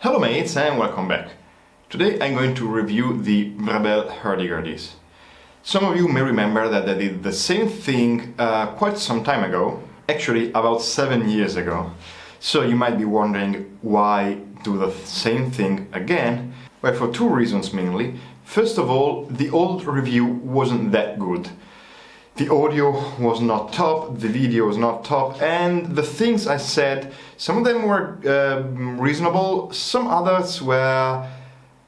Hello mates and welcome back. Today I'm going to review the Vrebel hurdy-gurdys. Some of you may remember that I did the same thing quite some time ago, actually about 7 years ago. So you might be wondering why do the same thing again? Well, for two reasons mainly. First of all, the old review wasn't that good. The audio was not top, the video was not top, and the things I said, some of them were reasonable, some others were,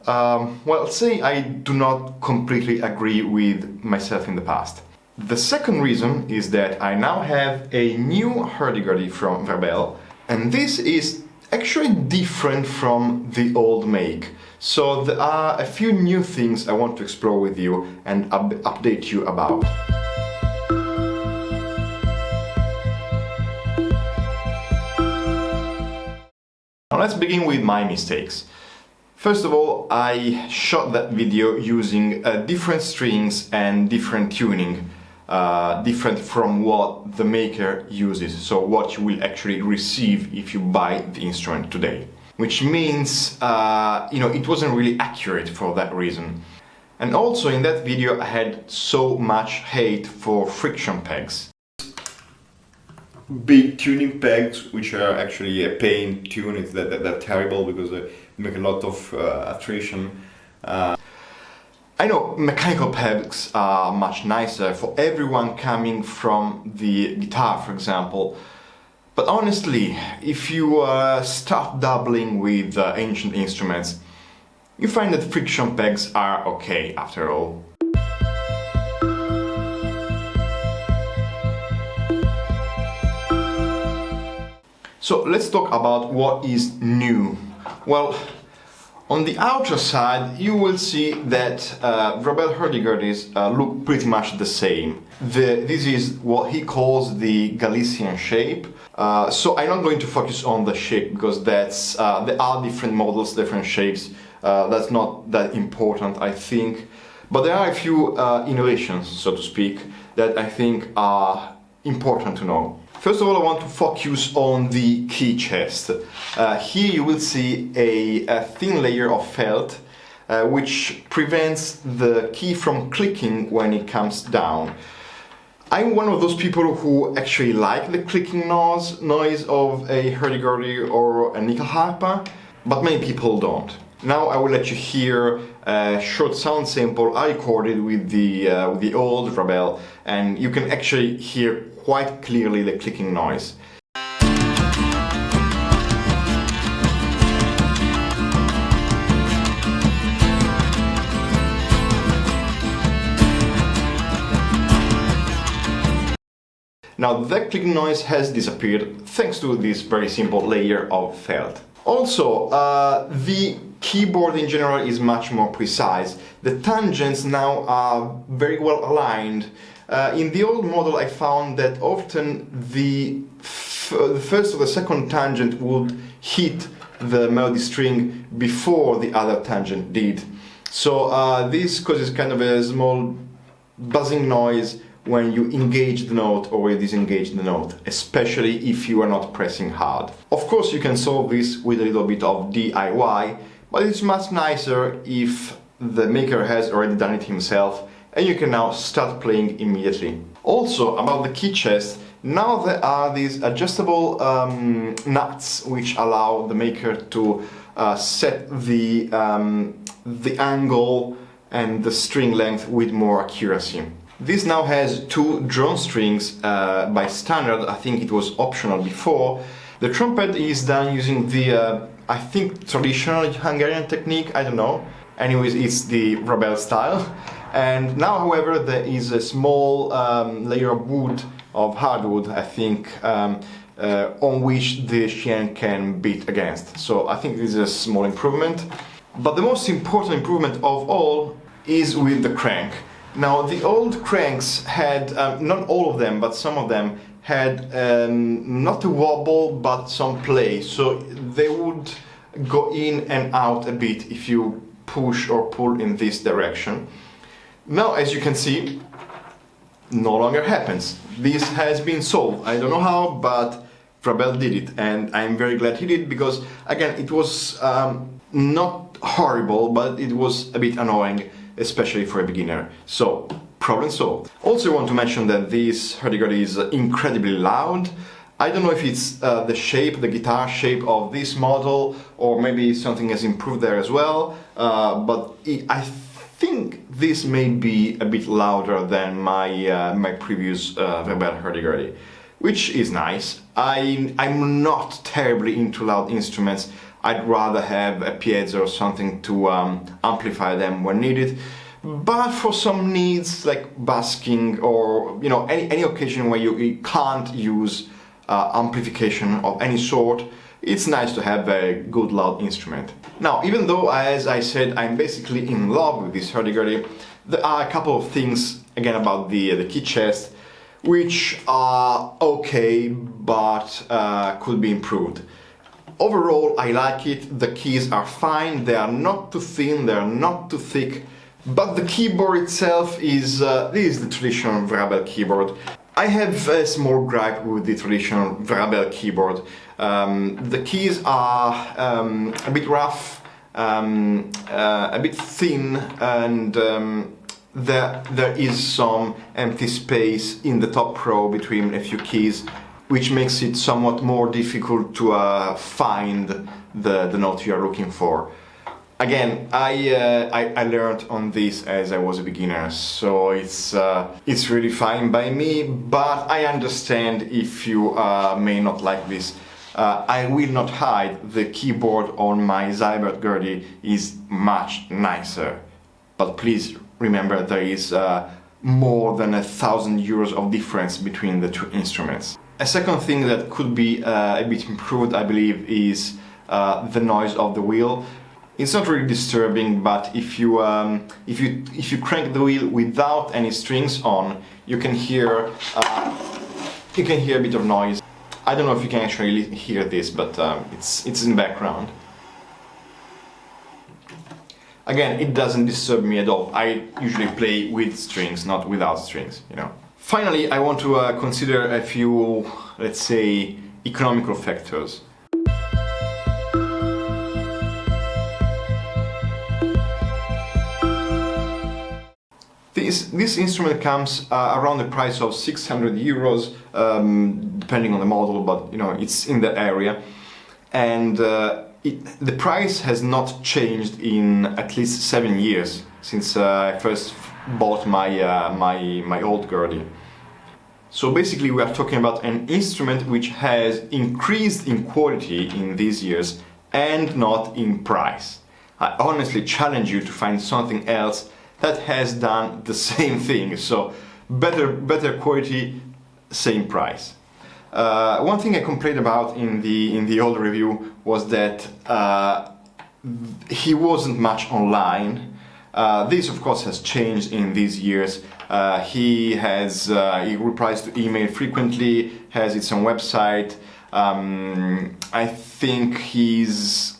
well, say I do not completely agree with myself in the past. The second reason is that I now have a new hurdy-gurdy from Vrebel, and this is actually different from the old make. So there are a few new things I want to explore with you and update you about. Now let's begin with my mistakes. First of all, I shot that video using different strings and different tuning, different from what the maker uses, so what you will actually receive if you buy the instrument today. Which means, it wasn't really accurate for that reason. And also in that video I had so much hate for friction pegs. Big tuning pegs, which are actually a pain to tune. They're terrible because they make a lot of attrition. I know mechanical pegs are much nicer for everyone coming from the guitar, for example. But honestly, if you start dabbling with ancient instruments, you find that friction pegs are okay after all. So let's talk about what is new. Well, on the outer side you will see that Vrebel hurdy-gurdys look pretty much the same. This is what he calls the Galician shape. So I'm not going to focus on the shape because there are different models, different shapes. That's not that important, I think. But there are a few innovations, so to speak, that I think are important to know. First of all, I want to focus on the key chest. Here you will see a thin layer of felt which prevents the key from clicking when it comes down. I'm one of those people who actually like the clicking noise of a hurdy-gurdy or a nickel harper, but many people don't. Now I will let you hear a short sound sample I recorded with the old Vrebel, and you can actually hear quite clearly the clicking noise. Now that clicking noise has disappeared thanks to this very simple layer of felt. Also, the keyboard in general is much more precise. The tangents now are very well aligned. In the old model I found that often the first or the second tangent would hit the melody string before the other tangent did. So this causes kind of a small buzzing noise when you engage the note or disengage the note, especially if you are not pressing hard. Of course you can solve this with a little bit of DIY, but it's much nicer if the maker has already done it himself and you can now start playing immediately. Also, about the key chest, now there are these adjustable nuts which allow the maker to set the angle and the string length with more accuracy. This now has two drone strings by standard. I think it was optional before. The trumpet is done using the, I think, traditional Hungarian technique, I don't know. Anyways, it's the Vrebel style. And now, however, there is a small layer of wood, of hardwood, I think, on which the Chien can beat against. So I think this is a small improvement. But the most important improvement of all is with the crank. Now, the old cranks had, not all of them, but some of them had not a wobble, but some play. So they would go in and out a bit if you push or pull in this direction. Now, as you can see, no longer happens. This has been solved. I don't know how, but Vrabel did it, and I'm very glad he did, because again, it was not horrible, but it was a bit annoying, especially for a beginner. So, problem solved. Also, I want to mention that this hurdy-gurdy is incredibly loud. I don't know if it's the shape, the guitar shape of this model, or maybe something has improved there as well, but I think this may be a bit louder than my previous Vrabel hurdy-gurdy, which is nice. I'm not terribly into loud instruments. I'd rather have a piezo or something to amplify them when needed. But for some needs like busking or any occasion where you can't use amplification of any sort, it's nice to have a good loud instrument. Now, even though, as I said, I'm basically in love with this hurdy-gurdy, there are a couple of things again about the key chest which are okay, but could be improved. Overall, I like it. The keys are fine. They are not too thin. They are not too thick. But the keyboard itself is this is the traditional Vrabel keyboard. I have a small gripe with the traditional Vrabel keyboard. The keys are a bit rough, a bit thin, and there is some empty space in the top row between a few keys, which makes it somewhat more difficult to find the note you are looking for. Again, I learned on this as I was a beginner, so it's really fine by me, but I understand if you may not like this. I will not hide, the keyboard on my Zybert Gurdy is much nicer, but please remember there is more than €1,000 of difference between the two instruments. A second thing that could be a bit improved, I believe, is the noise of the wheel. It's not really disturbing, but if you crank the wheel without any strings on, you can hear a bit of noise. I don't know if you can actually hear this, but it's in the background. Again, it doesn't disturb me at all. I usually play with strings, not without strings, Finally, I want to consider a few, let's say, economical factors. This instrument comes around the price of €600, depending on the model, but it's in the area, and the price has not changed in at least 7 years since I first bought my old Gurdy. So basically, we are talking about an instrument which has increased in quality in these years and not in price. I honestly challenge you to find something else that has done the same thing, so better quality, same price. One thing I complained about in the old review was that he wasn't much online. This of course has changed in these years. He replies to email frequently, has its own website. I think he's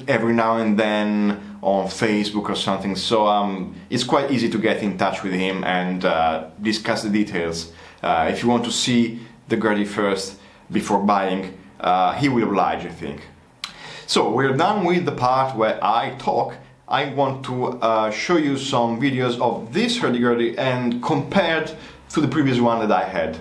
every now and then on Facebook or something, so it's quite easy to get in touch with him and discuss the details. If you want to see the Gurdy first before buying, he will oblige, I think. So we're done with the part where I talk. I want to show you some videos of this hurdy-gurdy and compared to the previous one that I had.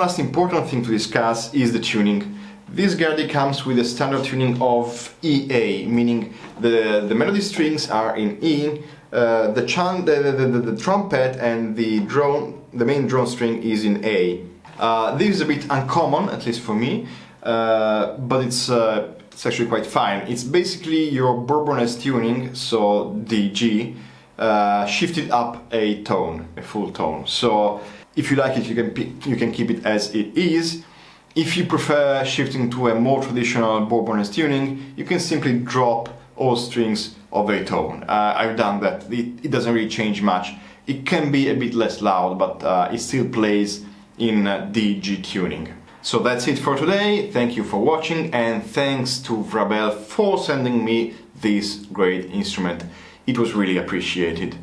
last important thing to discuss is the tuning. This Gardi comes with a standard tuning of EA, meaning the melody strings are in E, the trumpet and the main drone string is in A. This is a bit uncommon, at least for me, but it's actually quite fine. It's basically your Bourbonnais tuning, so the G, shifted up a tone, a full tone. So if you like it, you can keep it as it is. If you prefer shifting to a more traditional Bourbonnais tuning, you can simply drop all strings of a tone. I've done that. It doesn't really change much. It can be a bit less loud, but it still plays in the G tuning. So that's it for today. Thank you for watching, and thanks to Vrabel for sending me this great instrument. It was really appreciated.